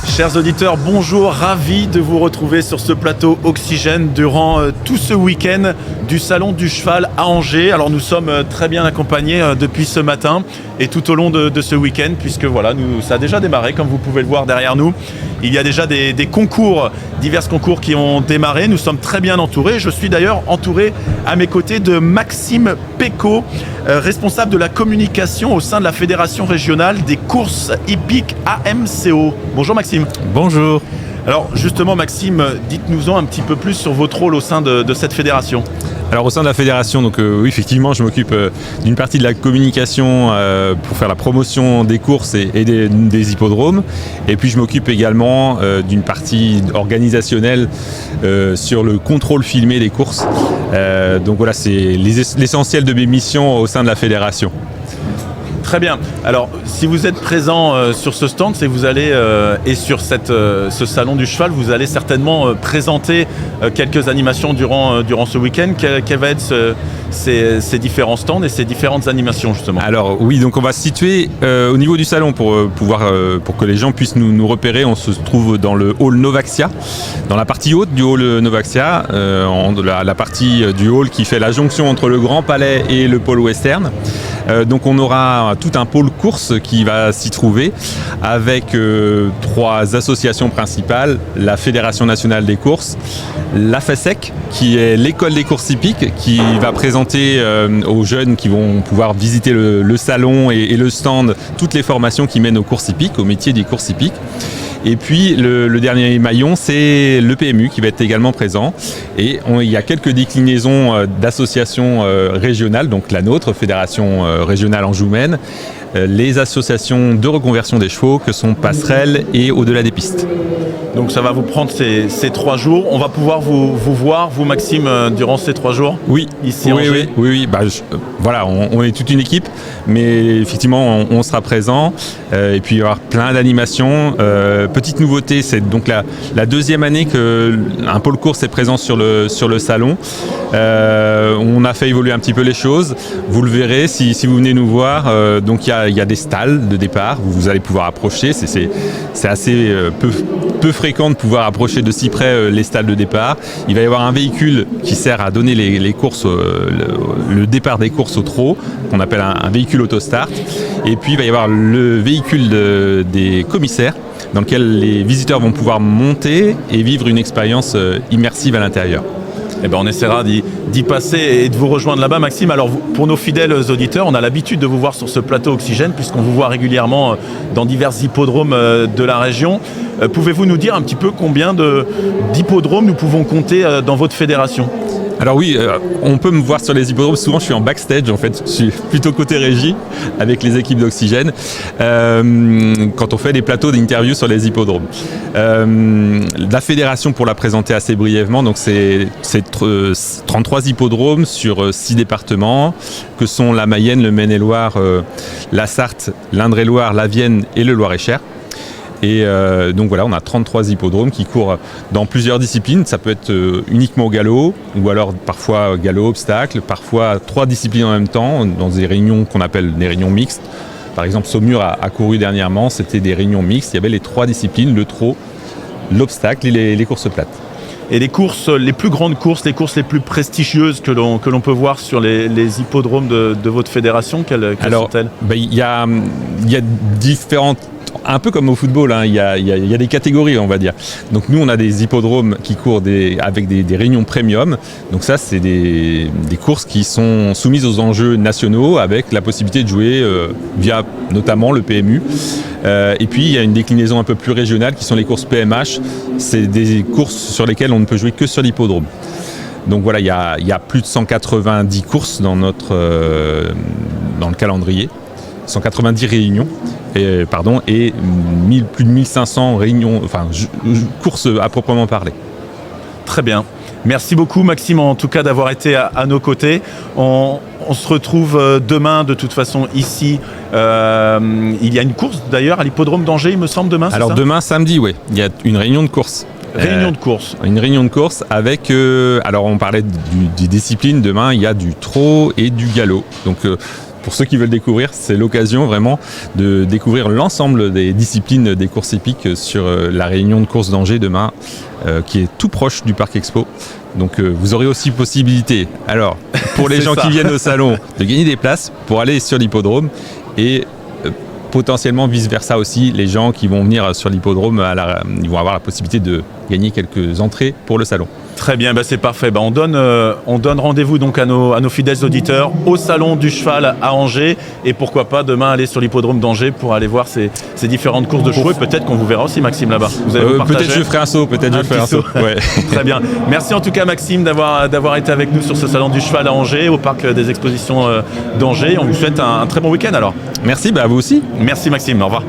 Chers auditeurs, bonjour, ravi de vous retrouver sur ce plateau Oxygène durant tout ce week-end du Salon du Cheval à Angers. Alors nous sommes très bien accompagnés depuis ce matin et tout au long de ce week-end, puisque voilà, ça a déjà démarré, comme vous pouvez le voir derrière nous. Il y a déjà des concours, divers concours qui ont démarré. Nous sommes très bien entourés. Je suis d'ailleurs entouré à mes côtés de Maxime Pécaud, responsable de la communication au sein de la Fédération régionale des courses hippiques AMCO. Bonjour Maxime. Bonjour. Alors justement Maxime, dites-nous-en un petit peu plus sur votre rôle au sein de cette fédération. Alors au sein de la fédération, donc oui, effectivement, je m'occupe d'une partie de la communication pour faire la promotion des courses et des hippodromes. Et puis je m'occupe également d'une partie organisationnelle sur le contrôle filmé des courses. Donc voilà, c'est l'essentiel de mes missions au sein de la fédération. Très bien. Alors, si vous êtes présent sur ce stand, c'est que vous allez, et sur ce salon du cheval, vous allez certainement présenter quelques animations durant ce week-end. Quels vont être ces différents stands et ces différentes animations, justement? Alors oui, donc on va se situer au niveau du salon pour que les gens puissent nous repérer. On se trouve dans le hall Novaxia, dans la partie haute du hall Novaxia, la partie du hall qui fait la jonction entre le Grand Palais et le pôle western. Donc on aura tout un pôle course qui va s'y trouver avec 3 associations principales: la Fédération nationale des courses, la FESEC qui est l'école des courses hippiques qui va présenter aux jeunes qui vont pouvoir visiter le salon et le stand toutes les formations qui mènent aux courses hippiques, au métier des courses hippiques. Et puis le dernier maillon, c'est le PMU qui va être également présent. Et il y a quelques déclinaisons d'associations régionales, donc la nôtre, Fédération régionale Anjou-Maine, les associations de reconversion des chevaux que sont Passerelle et Au-delà des pistes. Donc ça va vous prendre ces 3 jours. On va pouvoir vous voir, vous Maxime, durant ces 3 jours? Oui, ici à Angers. Oui. Voilà, on est toute une équipe, mais effectivement on sera présent. Et puis il va y avoir plein d'animations. Petite nouveauté, c'est donc la deuxième année qu'un pôle course est présent sur le salon. On a fait évoluer un petit peu les choses. Vous le verrez si vous venez nous voir. Donc il y a des stalls de départ. Vous allez pouvoir approcher. C'est assez peu fréquent de pouvoir approcher de si près les stalls de départ. Il va y avoir un véhicule qui sert à donner les courses, le départ des courses au trot, qu'on appelle un véhicule autostart. Et puis il va y avoir le véhicule des commissaires, dans lequel les visiteurs vont pouvoir monter et vivre une expérience immersive à l'intérieur. Eh ben, on essaiera d'y passer et de vous rejoindre là-bas, Maxime. Alors, pour nos fidèles auditeurs, on a l'habitude de vous voir sur ce plateau Oxygène, puisqu'on vous voit régulièrement dans divers hippodromes de la région. Pouvez-vous nous dire un petit peu combien d'hippodromes nous pouvons compter dans votre fédération ? Alors oui, on peut me voir sur les hippodromes. Souvent, je suis en backstage, en fait. Je suis plutôt côté régie avec les équipes d'Oxygène quand on fait des plateaux d'interviews sur les hippodromes. La fédération, pour la présenter assez brièvement, donc c'est 33 hippodromes sur 6 départements, que sont la Mayenne, le Maine-et-Loire, la Sarthe, l'Indre-et-Loire, la Vienne et le Loir-et-Cher. Et donc voilà, on a 33 hippodromes qui courent dans plusieurs disciplines. Ça peut être uniquement au galop, ou alors parfois galop, obstacle, parfois 3 disciplines en même temps, dans des réunions qu'on appelle des réunions mixtes. Par exemple, Saumur a couru dernièrement, c'était des réunions mixtes. Il y avait les 3 disciplines, le trot, l'obstacle et les courses plates. Et les courses, les plus grandes courses, les courses les plus prestigieuses que l'on peut voir sur les hippodromes de votre fédération, quelles sont-elles ? Il y a différentes. Un peu comme au football, hein, il y a des catégories, on va dire. Donc nous, on a des hippodromes qui courent avec des réunions premium. Donc ça, c'est des courses qui sont soumises aux enjeux nationaux avec la possibilité de jouer via notamment le PMU. Et puis, il y a une déclinaison un peu plus régionale qui sont les courses PMH. C'est des courses sur lesquelles on ne peut jouer que sur l'hippodrome. Donc voilà, il y a plus de 190 courses dans le calendrier. 190 réunions, et plus de 1500 réunions, courses à proprement parler. Très bien. Merci beaucoup Maxime, en tout cas d'avoir été à nos côtés. On se retrouve demain de toute façon ici. Il y a une course d'ailleurs à l'hippodrome d'Angers, il me semble, demain. Alors demain samedi, oui, il y a une réunion de course. Réunion de course. Une réunion de course avec, alors on parlait des disciplines, demain il y a du trot et du galop. Donc pour ceux qui veulent découvrir, c'est l'occasion vraiment de découvrir l'ensemble des disciplines des courses hippiques sur la réunion de courses d'Angers demain, qui est tout proche du Parc Expo. Donc vous aurez aussi possibilité, alors pour les gens qui viennent au salon, de gagner des places pour aller sur l'hippodrome et potentiellement vice-versa aussi, les gens qui vont venir sur l'hippodrome, ils vont avoir la possibilité de gagner quelques entrées pour le salon. Très bien, c'est parfait. On donne rendez-vous donc à nos fidèles auditeurs au Salon du Cheval à Angers et pourquoi pas demain aller sur l'hippodrome d'Angers pour aller voir ces différentes courses de chevaux et peut-être qu'on vous verra aussi Maxime là-bas. Peut-être je ferai un saut, Ouais. Très bien. Merci en tout cas Maxime d'avoir été avec nous sur ce Salon du Cheval à Angers, au Parc des Expositions d'Angers. On vous souhaite un très bon week-end alors. Merci, à vous aussi. Merci Maxime, au revoir.